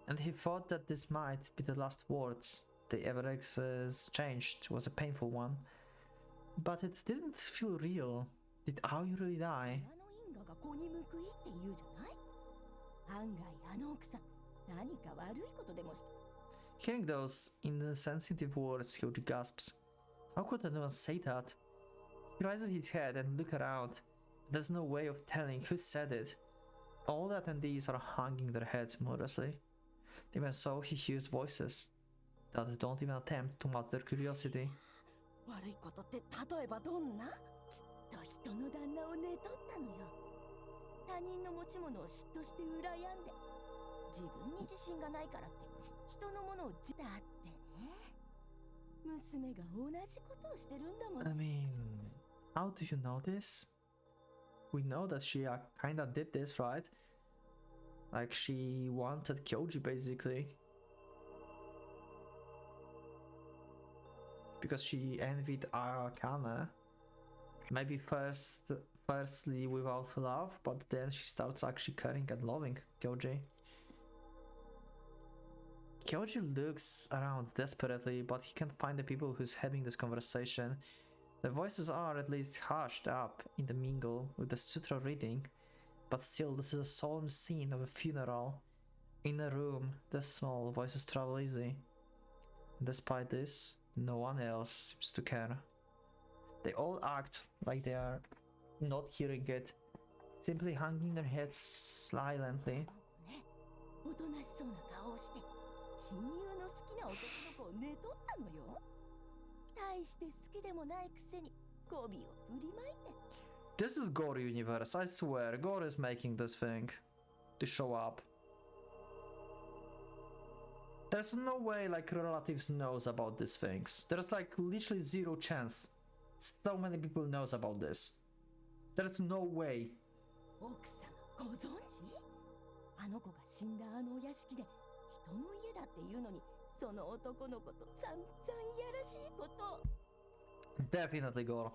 and he thought that this might be the last words they ever exchanged. Was a painful one. But it didn't feel real. Did Aoi really die? 親の因果が子に報いって言うじゃない。案外あの奥さん何か悪いことでもし Hearing those insensitive words, Kyoji gasps. How could anyone say that? He raises his head and looks around. There's no way of telling who said it. All the attendees are hanging their heads modestly. Even so, he hears voices that don't even attempt to mount their curiosity. 悪いことって例えばどんな？きっと人の旦那を寝取ったのよ。他人の持ち物を嫉妬して羨んで、自分に自信がないからって人のものをだってね。娘が同じことをしてるんだもん。I mean, how do you know this? We know that she kinda did this, right? Like she wanted Kyoji basically. Because she envied Akane. Maybe firstly without love, but then she starts actually caring and loving Kyoji. Kyoji looks around desperately, but he can't find the people who's having this conversation. The voices are at least hushed up in the mingle with the sutra reading, but still this is a solemn scene of a funeral. In a room, the small voices travel easy. Despite this, no one else seems to care. They all act like they are not hearing it, simply hanging their heads silently. おとなしそうな顔をして親友の好きな男の子を寝取ったのよ。大して好きでもないくせに媚びを振りまいて。This is Gore universe, I swear. Gore is making this thing to show up. There's no way like relatives knows about these things. There's like literally zero chance. So many people knows about this. There's no way. 奥様ご存知？あの子が死んだあのお屋敷で人の家だっていうのにその男の子と散々いやらしいこと。Definitely Gore.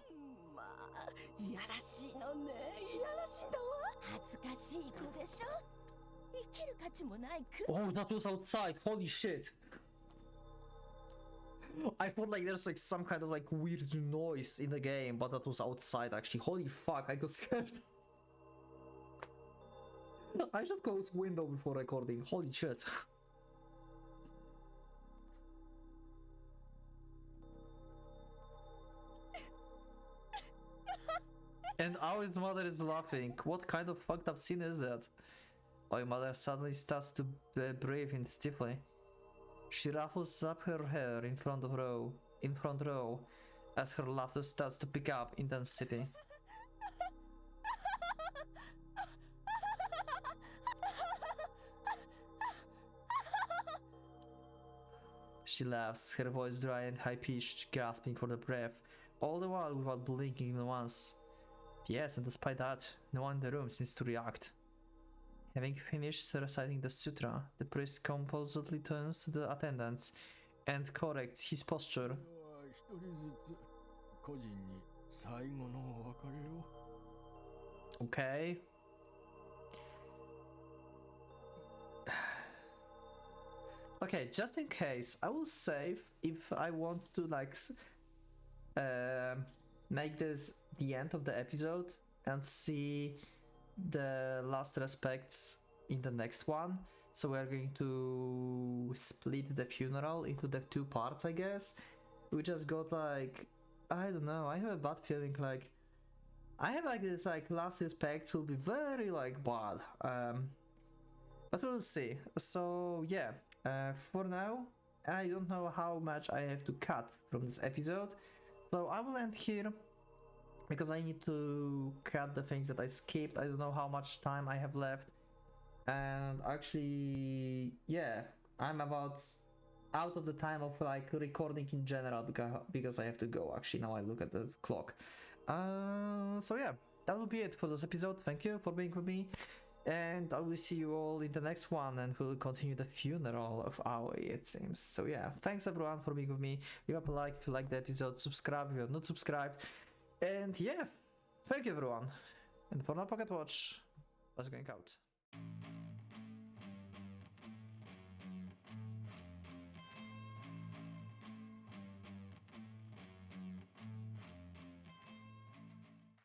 まあ、いやらしいのね。いやらしいんだわ。恥ずかしい子でしょ。生きる価値もないく。Oh, that was outside. Holy shit. I thought like there's like some kind of like weird noise in the game, but that was outside actually. Holy fuck, I got scared. I should close window before recording. Holy shit. And Aoi's mother is laughing. What kind of fucked up scene is that? Aoi's mother suddenly starts to breathe in stiffly. She ruffles up her hair in front row, as her laughter starts to pick up intensity. She laughs, her voice dry and high-pitched, gasping for the breath, all the while without blinking even once. Yes, and despite that, no one in the room seems to react. Having finished reciting the sutra, the priest composedly turns to the attendants and corrects his posture. Okay. Okay, just in case, I will save if I want to like make this the end of the episode and see the last respects in the next one. So we're going to split the funeral into the two parts, I guess. We just got like, I don't know, I have a bad feeling like I have like this like last respects will be very like bad, but we'll see. So yeah, for now I don't know how much I have to cut from this episode, so I will end here because I need to cut the things that I skipped. I don't know how much time I have left, and actually yeah, I'm about out of the time of like recording in general because I have to go. Actually now I look at the clock. So yeah, that will be it for this episode. Thank you for being with me. And I will see you all in the next one, and we'll continue the funeral of Aoi, it seems. So yeah, thanks everyone for being with me. Leave up a like if you liked the episode, subscribe if you're not subscribed. And yeah, thank you everyone. And for now, Pocket Watch was going out.